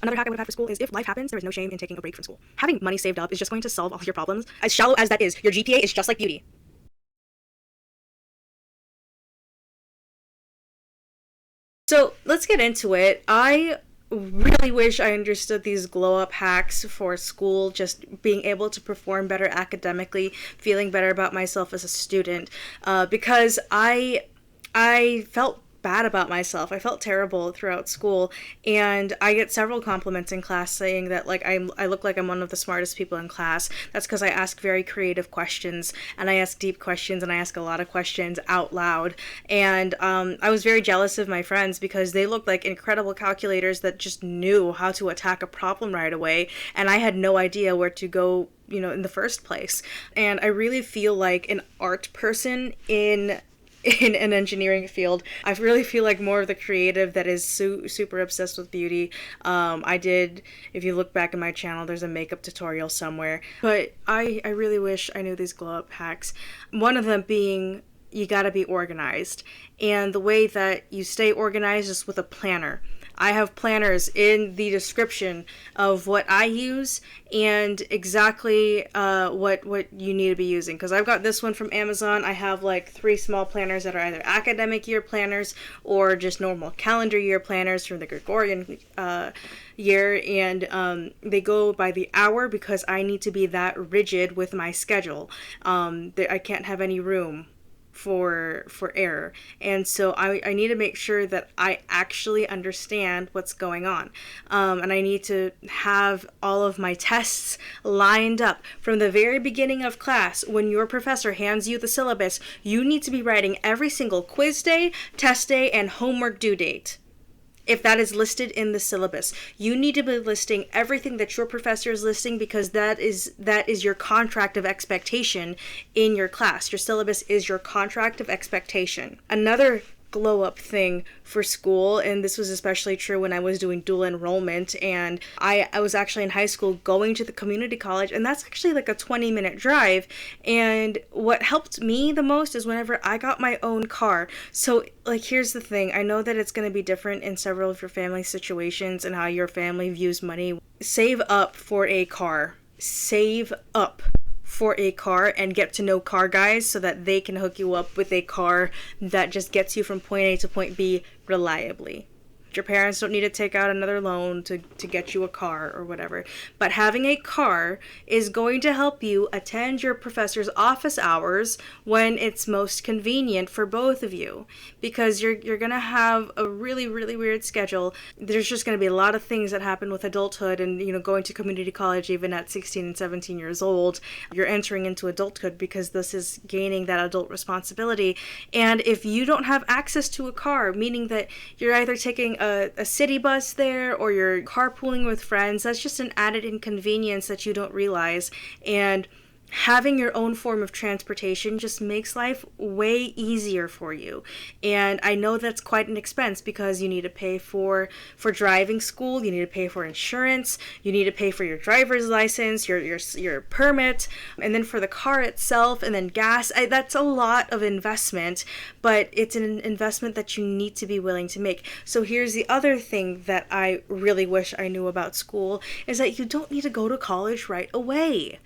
Another hack I would have had for school is if life happens, there is no shame in taking a break from school. Having money saved up is just going to solve all your problems. As shallow as that is, your GPA is just like beauty. So let's get into it. I really wish I understood these glow up hacks for school, just being able to perform better academically, feeling better about myself as a student, because I felt bad about myself. I felt terrible throughout school, and I get several compliments in class saying that I look like I'm one of the smartest people in class. That's because I ask very creative questions, and I ask deep questions, and I ask a lot of questions out loud. And I was very jealous of my friends because they looked like incredible calculators that just knew how to attack a problem right away, and I had no idea where to go, in the first place. And I really feel like an art person in an engineering field. I really feel like more of the creative that is super obsessed with beauty. If you look back in my channel, there's a makeup tutorial somewhere. But I really wish I knew these glow up hacks. One of them being, you gotta be organized. And the way that you stay organized is with a planner. I have planners in the description of what I use and exactly what you need to be using. Because I've got this one from Amazon. I have like 3 small planners that are either academic year planners or just normal calendar year planners from the Gregorian year. And they go by the hour because I need to be that rigid with my schedule. I can't have any room for error, and so I need to make sure that I actually understand what's going on, and I need to have all of my tests lined up from the very beginning of class. When your professor hands you the syllabus, you need to be writing every single quiz day, test day, and homework due date. If that is listed in the syllabus, you need to be listing everything that your professor is listing, because that is your contract of expectation in your class. Your syllabus is your contract of expectation. Another glow up thing for school, and this was especially true when I was doing dual enrollment, and I was actually in high school going to the community college, and that's actually like a 20-minute drive. And what helped me the most is whenever I got my own car. So here's the thing, I know that it's going to be different in several of your family situations and how your family views money. Save up for a car. Save up for a car and get to know car guys so that they can hook you up with a car that just gets you from point A to point B reliably. Your parents don't need to take out another loan to get you a car or whatever. But having a car is going to help you attend your professor's office hours when it's most convenient for both of you. Because you're going to have a really, really weird schedule. There's just going to be a lot of things that happen with adulthood and, going to community college even at 16 and 17 years old. You're entering into adulthood because this is gaining that adult responsibility. And if you don't have access to a car, meaning that you're either taking a city bus there or you're carpooling with friends, that's just an added inconvenience that you don't realize. And having your own form of transportation just makes life way easier for you. And I know that's quite an expense because you need to pay for driving school, you need to pay for insurance, you need to pay for your driver's license, your permit, and then for the car itself, and then gas. That's a lot of investment, but it's an investment that you need to be willing to make. So here's the other thing that I really wish I knew about school, is that you don't need to go to college right away.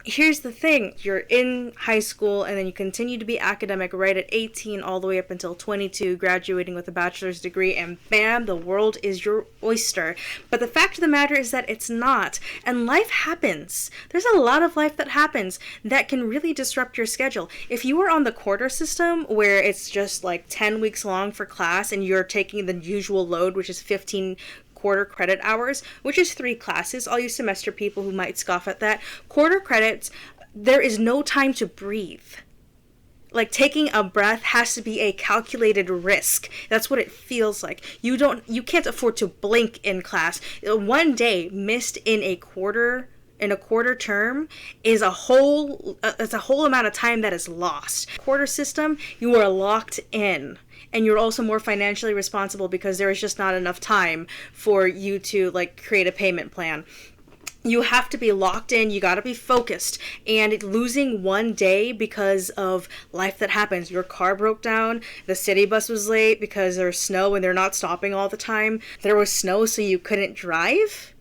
Here's the thing, you're in high school and then you continue to be academic right at 18 all the way up until 22, graduating with a bachelor's degree, and bam, the world is your oyster. But the fact of the matter is that it's not, and life happens. There's a lot of life that happens that can really disrupt your schedule. If you are on the quarter system where it's just 10 weeks long for class and you're taking the usual load, which is 15 quarter credit hours, which is 3 classes. All you semester people who might scoff at that. Quarter credits, there is no time to breathe. Taking a breath has to be a calculated risk. That's what it feels like. You can't afford to blink in class. One day missed in a quarter term is a whole amount of time that is lost. Quarter system, you are locked in. And you're also more financially responsible because there is just not enough time for you to create a payment plan. You have to be locked in, you got to be focused, and losing one day because of life that happens. Your car broke down, the city bus was late because there's snow and they're not stopping all the time. There was snow so you couldn't drive,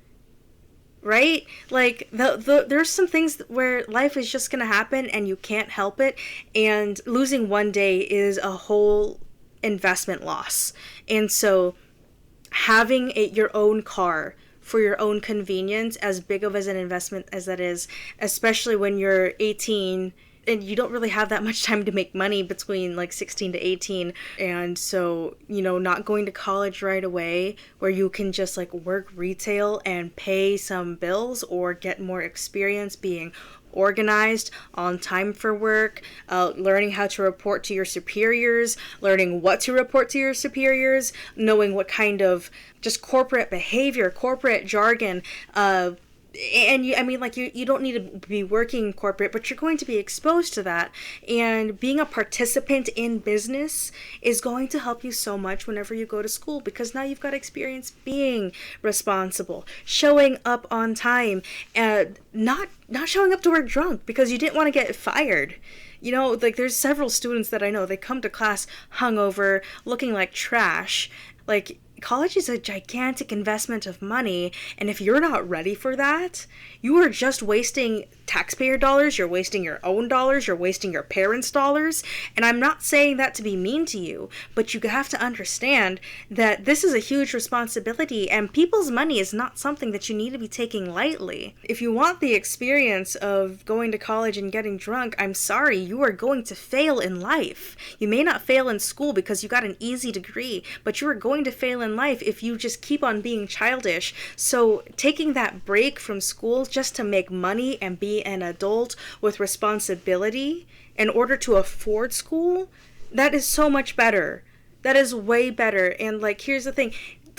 right? Like there's some things where life is just going to happen and you can't help it, and losing one day is a whole investment loss. And so having your own car for your own convenience, as big of as an investment as that is, especially when you're 18 and you don't really have that much time to make money between like 16 to 18. And so, not going to college right away where you can just like work retail and pay some bills or get more experience being organized, on time for work, learning how to report to your superiors, learning what to report to your superiors, knowing what kind of just corporate behavior, corporate jargon, and you don't need to be working corporate, but you're going to be exposed to that. And being a participant in business is going to help you so much whenever you go to school, because now you've got experience being responsible, showing up on time, and not showing up to work drunk because you didn't want to get fired. Like there's several students that I know, they come to class hungover, looking like trash. Like, college is a gigantic investment of money, and if you're not ready for that, you are just wasting taxpayer dollars, you're wasting your own dollars, you're wasting your parents' dollars. And I'm not saying that to be mean to you, but you have to understand that this is a huge responsibility, and people's money is not something that you need to be taking lightly. If you want the experience of going to college and getting drunk, I'm sorry, you are going to fail in life. You may not fail in school because you got an easy degree, but you are going to fail in life if you just keep on being childish. So taking that break from school just to make money and be an adult with responsibility in order to afford school, that is so much better. That is way better. And like, here's the thing.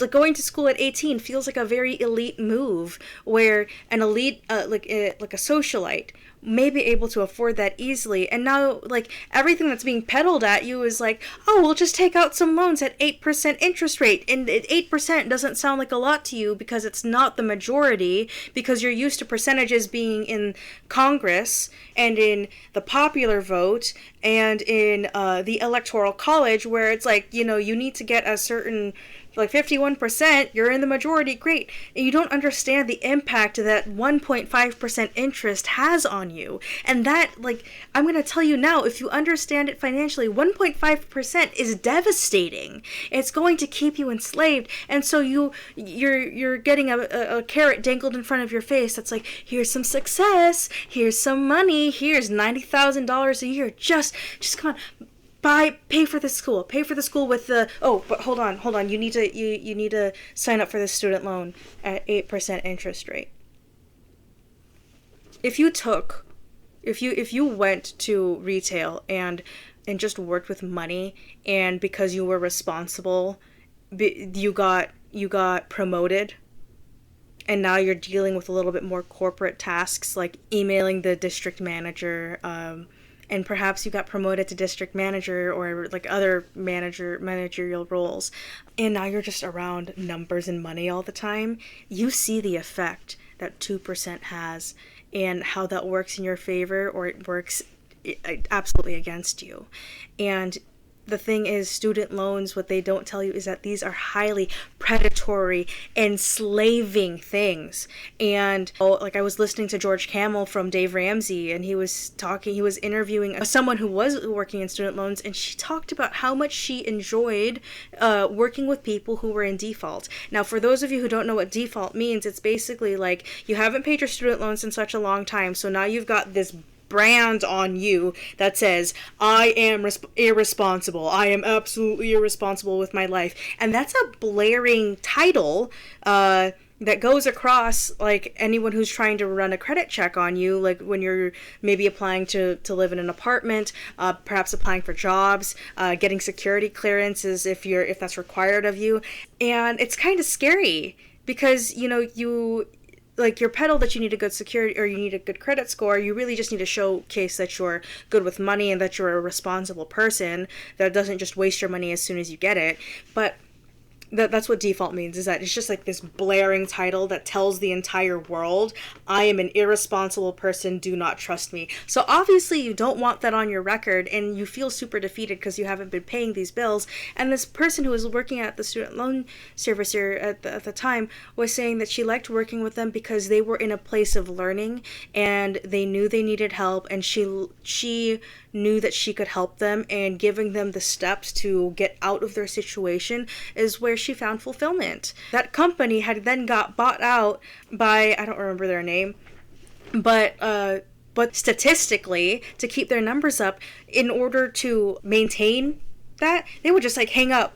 Going to school at 18 feels like a very elite move, where an elite, like a socialite, may be able to afford that easily. And now, like, everything that's being peddled at you is like, oh, we'll just take out some loans at 8% interest rate. And 8% doesn't sound like a lot to you because it's not the majority, because you're used to percentages being in Congress and in the popular vote and in the Electoral College, where it's like, you need to get a certain, like 51%, you're in the majority, great. And you don't understand the impact that 1.5% interest has on you. And that, like, I'm going to tell you now, if you understand it financially, 1.5% is devastating. It's going to keep you enslaved. And so you're getting a carrot dangled in front of your face that's like, here's some success, here's some money, here's $90,000 a year, just come on. Pay for the school with the, but hold on. You need to sign up for the student loan at 8% interest rate. If you went to retail and just worked with money, and because you were responsible, you got promoted, and now you're dealing with a little bit more corporate tasks like emailing the district manager, and perhaps you got promoted to district manager or like other managerial roles, and now you're just around numbers and money all the time, you see the effect that 2% has and how that works in your favor, or it works absolutely against you. And the thing is, student loans, what they don't tell you is that these are highly predatory, enslaving things. And like, I was listening to George Camel from Dave Ramsey, and he was interviewing someone who was working in student loans, and she talked about how much she enjoyed working with people who were in default. Now, for those of you who don't know what default means, it's basically like you haven't paid your student loans in such a long time, so now you've got this brand on you that says, I am irresponsible. I am absolutely irresponsible with my life. And that's a blaring title that goes across like anyone who's trying to run a credit check on you, like when you're maybe applying to live in an apartment, perhaps applying for jobs, getting security clearances if that's required of you. And it's kind of scary because, like, your peddle that you need a good security or you need a good credit score, you really just need to showcase that you're good with money and that you're a responsible person that doesn't just waste your money as soon as you get it. But That's what default means, is that it's just like this blaring title that tells the entire world, I am an irresponsible person, do not trust me. So obviously you don't want that on your record, and you feel super defeated because you haven't been paying these bills. And this person who was working at the student loan servicer at the time was saying that she liked working with them because they were in a place of learning and they knew they needed help, and she knew that she could help them, and giving them the steps to get out of their situation is where she found fulfillment. That company had then got bought out by, I don't remember their name, but statistically, to keep their numbers up, in order to maintain that, they would just like hang up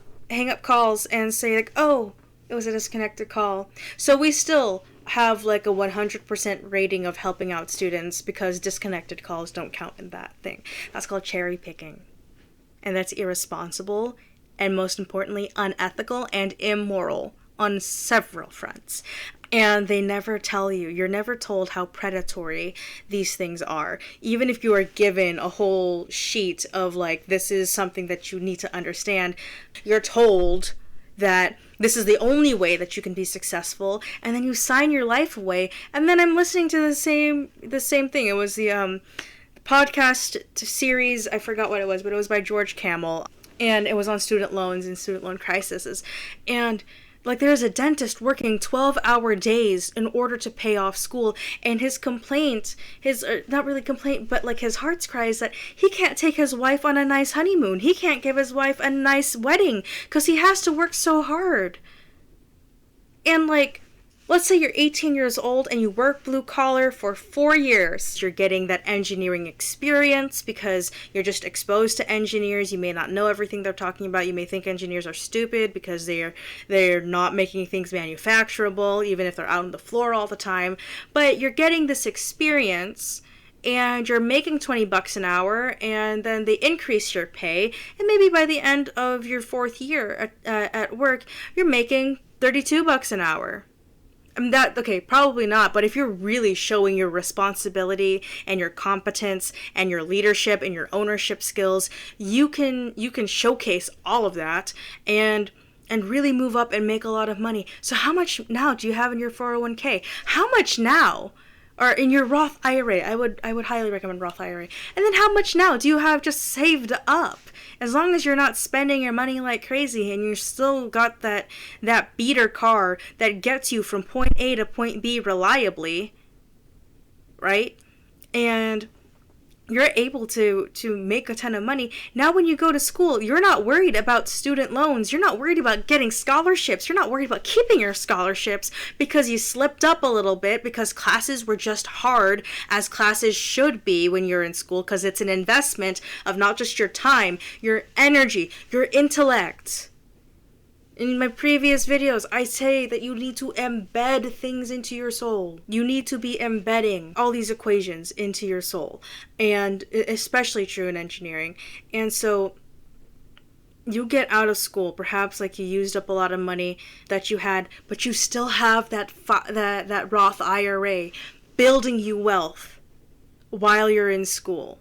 calls and say like, oh, it was a disconnected call. So we still have like a 100% rating of helping out students because disconnected calls don't count in that thing. That's called cherry picking. And that's irresponsible and, most importantly, unethical and immoral on several fronts. And they never tell you. You're never told how predatory these things are. Even if you are given a whole sheet of like, this is something that you need to understand, you're told that this is the only way that you can be successful, and then you sign your life away. And then I'm listening to the same thing. It was the podcast series, I forgot what it was, but it was by George Camel, and it was on student loans and student loan crises. And like, there's a dentist working 12-hour days in order to pay off school, and his complaint, not really complaint, but like his heart's cry is that he can't take his wife on a nice honeymoon. He can't give his wife a nice wedding because he has to work so hard. And like, let's say you're 18 years old and you work blue collar for 4 years. You're getting that engineering experience because you're just exposed to engineers. You may not know everything they're talking about. You may think engineers are stupid because they're not making things manufacturable, even if they're out on the floor all the time. But you're getting this experience, and you're making $20 an hour, and then they increase your pay, and maybe by the end of your 4th year at work, you're making $32 an hour. I mean, probably not, but if you're really showing your responsibility and your competence and your leadership and your ownership skills, you can showcase all of that and really move up and make a lot of money. So how much now do you have in your 401k? How much now? Or in your Roth IRA? I would highly recommend Roth IRA. And then how much now do you have just saved up? As long as you're not spending your money like crazy and you still got that beater car that gets you from point A to point B reliably, right? And you're able to make a ton of money. Now when you go to school, you're not worried about student loans. You're not worried about getting scholarships. You're not worried about keeping your scholarships because you slipped up a little bit because classes were just hard, as classes should be when you're in school, because it's an investment of not just your time, your energy, your intellect. In my previous videos, I say that you need to embed things into your soul. You need to be embedding all these equations into your soul, and especially true in engineering. And so you get out of school, perhaps like you used up a lot of money that you had, but you still have that Roth IRA building you wealth while you're in school.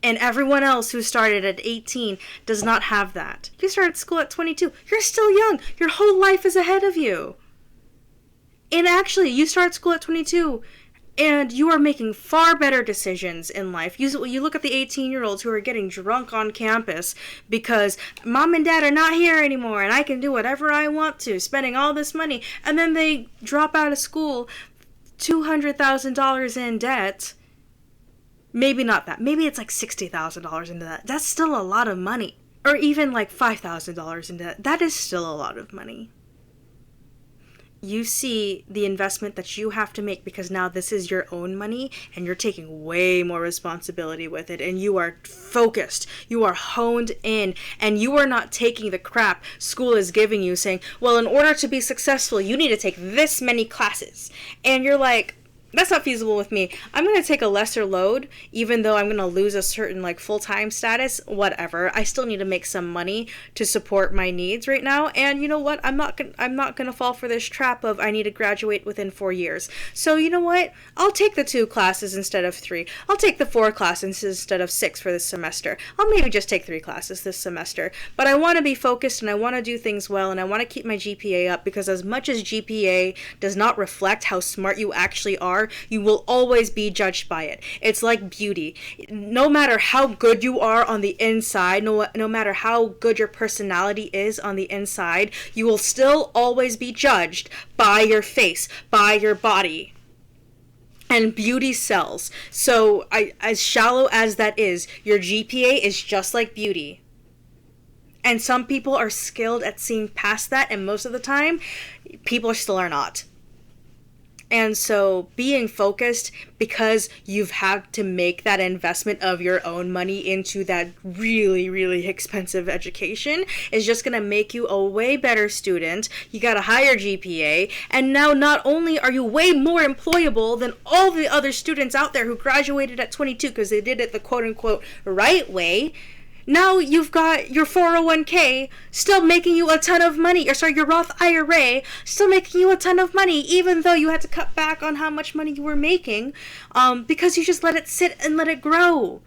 And everyone else who started at 18 does not have that. You started school at 22. You're still young. Your whole life is ahead of you. And actually, you start school at 22, and you are making far better decisions in life. You look at the 18-year-olds who are getting drunk on campus because mom and dad are not here anymore, and I can do whatever I want to, spending all this money. And then they drop out of school, $200,000 in debt. Maybe not that. Maybe it's like $60,000 into that. That's still a lot of money. Or even like $5,000 into that. That is still a lot of money. You see the investment that you have to make because now this is your own money and you're taking way more responsibility with it, and you are focused. You are honed in, and you are not taking the crap school is giving you saying, well, in order to be successful, you need to take this many classes. And you're like, That's not feasible with me. I'm going to take a lesser load, even though I'm going to lose a certain like full-time status, whatever. I still need to make some money to support my needs right now. And you know what? I'm not going to fall for this trap of I need to graduate within 4 years. So, you know what? I'll take the 2 classes instead of 3. I'll take the 4 classes instead of 6 for this semester. I'll maybe just take 3 classes this semester. But I want to be focused and I want to do things well and I want to keep my GPA up, because as much as GPA does not reflect how smart you actually are, you will always be judged by it. It's like beauty. No matter how good you are on the inside, no matter how good your personality is on the inside, you will still always be judged by your face, by your body. And beauty sells. So, as shallow as that is, your GPA is just like beauty. And some people are skilled at seeing past that, and most of the time, people still are not. And so being focused, because you've had to make that investment of your own money into that really, really expensive education, is just going to make you a way better student. You got a higher GPA. And now not only are you way more employable than all the other students out there who graduated at 22 because they did it the quote unquote right way. Now you've got your 401k still making you a ton of money, or sorry, your Roth IRA still making you a ton of money, even though you had to cut back on how much money you were making, because you just let it sit and let it grow.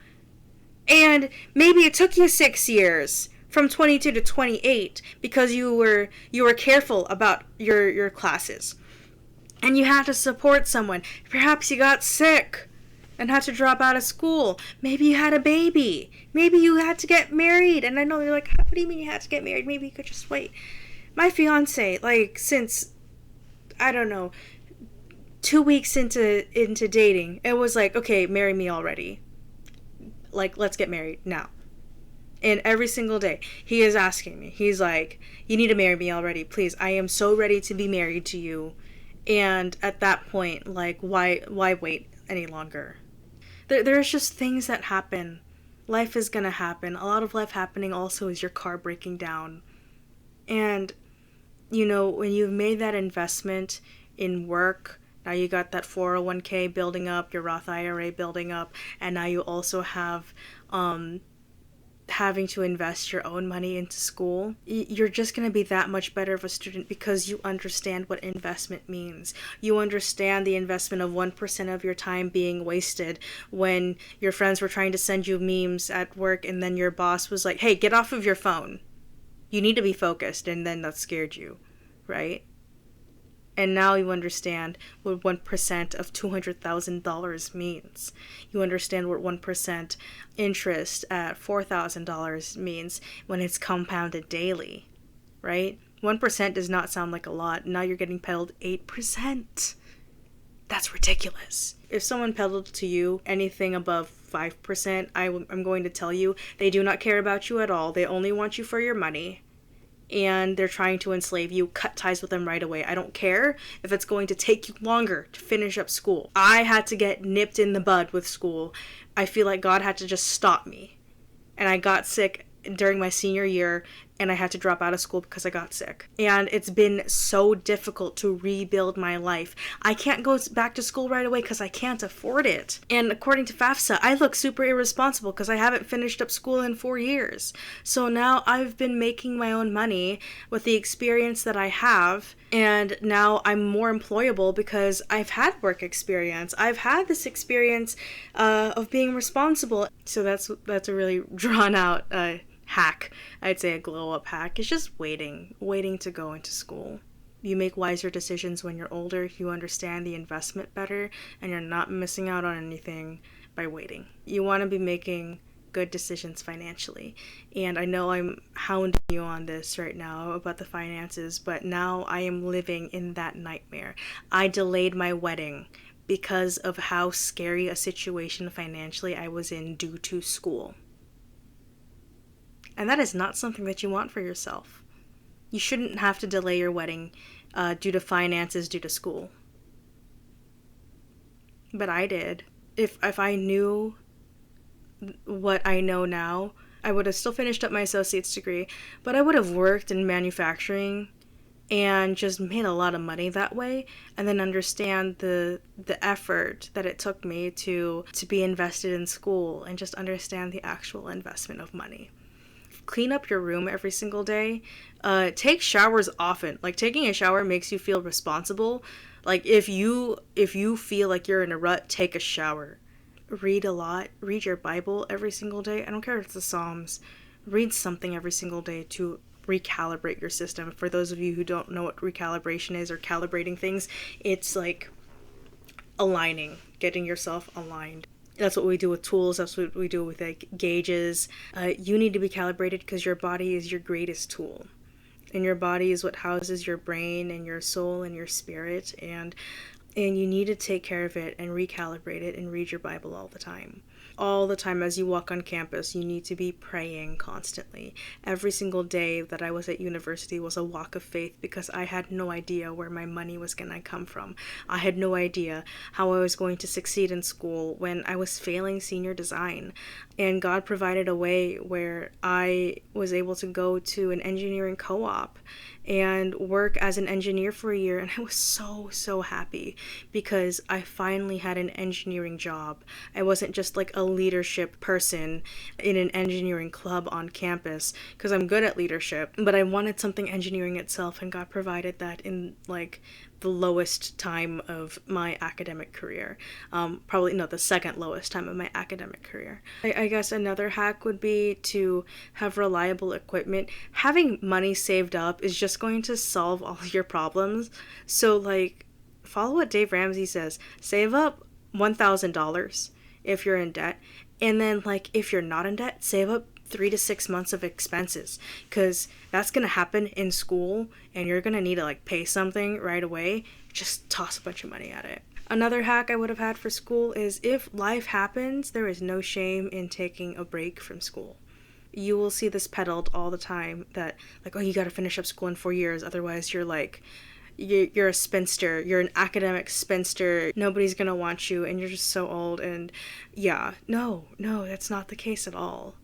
And maybe it took you 6 years from 22 to 28 because you were careful about your classes, and you had to support someone. Perhaps you got sick and had to drop out of school. Maybe you had a baby. Maybe you had to get married. And I know you're like, what do you mean you had to get married? Maybe you could just wait. My fiance, like, since, I don't know, 2 weeks into dating, it was like, okay, marry me already. Like, let's get married now. And every single day, he is asking me. He's like, you need to marry me already, please. I am so ready to be married to you. And at that point, like, why wait any longer? There's just things that happen. Life is gonna happen. A lot of life happening also is your car breaking down. And, you know, when you've made that investment in work, now you got that 401k building up, your Roth IRA building up, and now you also have having to invest your own money into school. You're just going to be that much better of a student because you understand what investment means. You understand the investment of 1% of your time being wasted when your friends were trying to send you memes at work and then your boss was like, hey, get off of your phone. You need to be focused, and then that scared you, right? And now you understand what 1% of $200,000 means. You understand what 1% interest at $4,000 means when it's compounded daily, right? 1% does not sound like a lot. Now you're getting peddled 8%. That's ridiculous. If someone peddled to you anything above 5%, I'm going to tell you, they do not care about you at all. They only want you for your money. And they're trying to enslave you. Cut ties with them right away. I don't care if it's going to take you longer to finish up school. I had to get nipped in the bud with school. I feel like God had to just stop me. And I got sick during my senior year, and I had to drop out of school because I got sick. And it's been so difficult to rebuild my life. I can't go back to school right away because I can't afford it. And according to FAFSA, I look super irresponsible because I haven't finished up school in 4 years. So now I've been making my own money with the experience that I have, and now I'm more employable because I've had work experience. I've had this experience of being responsible. So that's a really drawn out hack. I'd say a glow up hack is just waiting to go into school. You make wiser decisions when you're older, you understand the investment better, and you're not missing out on anything by waiting. You want to be making good decisions financially. And I know I'm hounding you on this right now about the finances, but now I am living in that nightmare. I delayed my wedding because of how scary a situation financially I was in due to school. And that is not something that you want for yourself. You shouldn't have to delay your wedding due to finances, due to school. But I did. If I knew what I know now, I would have still finished up my associate's degree, but I would have worked in manufacturing and just made a lot of money that way, and then understand the effort that it took me to be invested in school, and just understand the actual investment of money. Clean up your room every single day. Take showers often. Like, taking a shower makes you feel responsible. Like, if you feel like you're in a rut, take a shower. Read a lot. Read your Bible every single day. I don't care if it's the Psalms. Read something every single day to recalibrate your system. For those of you who don't know what recalibration is, or calibrating things, it's like aligning, getting yourself aligned. That's what we do with tools. That's what we do with like gauges. You need to be calibrated because your body is your greatest tool. And your body is what houses your brain and your soul and your spirit. And you need to take care of it and recalibrate it and read your Bible all the time. All the time as you walk on campus, you need to be praying constantly. Every single day that I was at university was a walk of faith, because I had no idea where my money was going to come from. I had no idea how I was going to succeed in school when I was failing senior design. And God provided a way where I was able to go to an engineering co-op and work as an engineer for a year, and I was so happy because I finally had an engineering job. I wasn't just like a leadership person in an engineering club on campus, because I'm good at leadership, but I wanted something engineering itself, and God provided that in like the lowest time of my academic career. The second lowest time of my academic career. I guess another hack would be to have reliable equipment. Having money saved up is just going to solve all your problems. So like, follow what Dave Ramsey says. Save up $1,000 if you're in debt. And then like, if you're not in debt, save up 3 to 6 months of expenses, because that's going to happen in school and you're going to need to like pay something right away. Just toss a bunch of money at it. Another hack I would have had for school is, if life happens, there is no shame in taking a break from school. You will see this peddled all the time, that like, oh, you got to finish up school in 4 years, otherwise you're like, you're a spinster, you're an academic spinster, nobody's gonna want you, and you're just so old. And yeah, no, that's not the case at all.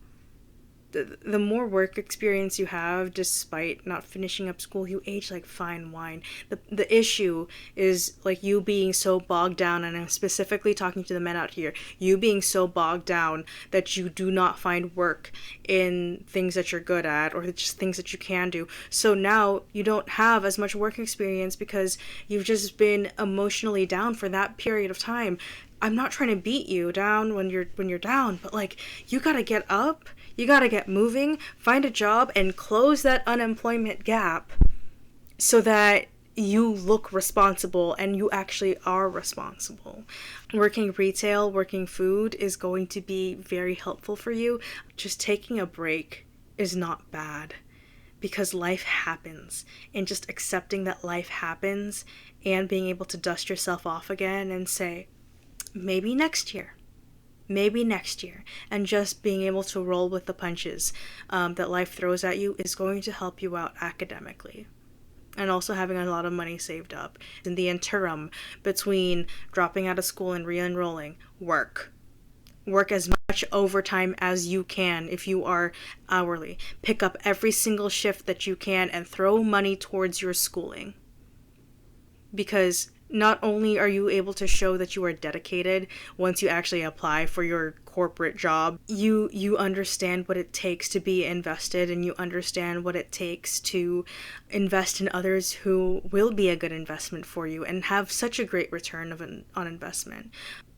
The more work experience you have, despite not finishing up school, you age like fine wine. The issue is like you being so bogged down, and I'm specifically talking to the men out here, you being so bogged down that you do not find work in things that you're good at, or just things that you can do. So now you don't have as much work experience because you've just been emotionally down for that period of time. I'm not trying to beat you down when you're down, but like, you gotta get up, you gotta get moving, find a job, and close that unemployment gap so that you look responsible and you actually are responsible. Working retail, working food is going to be very helpful for you. Just taking a break is not bad, because life happens, and just accepting that life happens and being able to dust yourself off again and say, maybe next year, and just being able to roll with the punches that life throws at you is going to help you out academically. And also having a lot of money saved up. In the interim between dropping out of school and re-enrolling, work as much overtime as you can. If you are hourly, pick up every single shift that you can and throw money towards your schooling, because not only are you able to show that you are dedicated once you actually apply for your corporate job, you understand what it takes to be invested, and you understand what it takes to invest in others who will be a good investment for you and have such a great return on investment.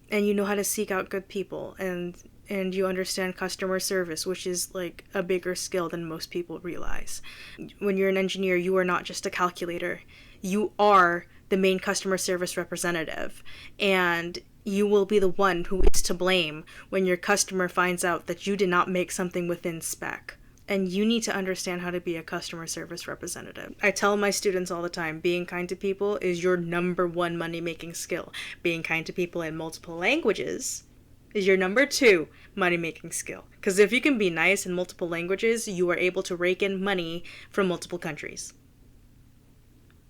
And you know how to seek out good people, and you understand customer service, which is like a bigger skill than most people realize. When you're an engineer, you are not just a calculator. You are the main customer service representative, and you will be the one who is to blame when your customer finds out that you did not make something within spec. And you need to understand how to be a customer service representative. I tell my students all the time, being kind to people is your number one money-making skill. Being kind to people in multiple languages is your number 2 money-making skill. Because if you can be nice in multiple languages, you are able to rake in money from multiple countries.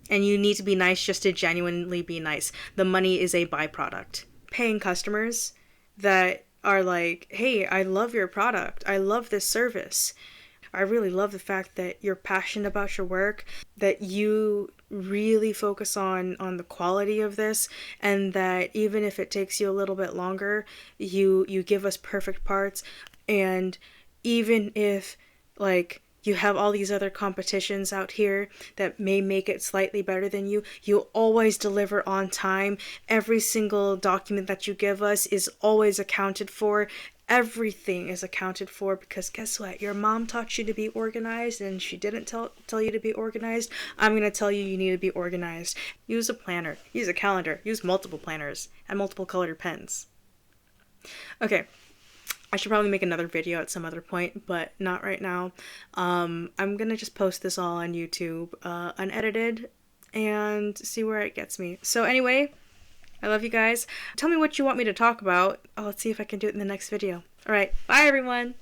And you need to be nice just to genuinely be nice. The money is a byproduct. Paying customers that are like, hey, I love your product, I love this service, I really love the fact that you're passionate about your work, that you really focus on the quality of this, and that even if it takes you a little bit longer, you give us perfect parts. And even if, like, you have all these other competitions out here that may make it slightly better than you, you always deliver on time. Every single document that you give us is always accounted for. Everything is accounted for, because guess what? Your mom taught you to be organized, and she didn't tell you to be organized. I'm going to tell you need to be organized. Use a planner, use a calendar, use multiple planners, and multiple colored pens. Okay, I should probably make another video at some other point, but not right now. I'm gonna just post this all on YouTube, unedited, and see where it gets me. So anyway, I love you guys. Tell me what you want me to talk about. Oh, let's see if I can do it in the next video. All right, bye everyone.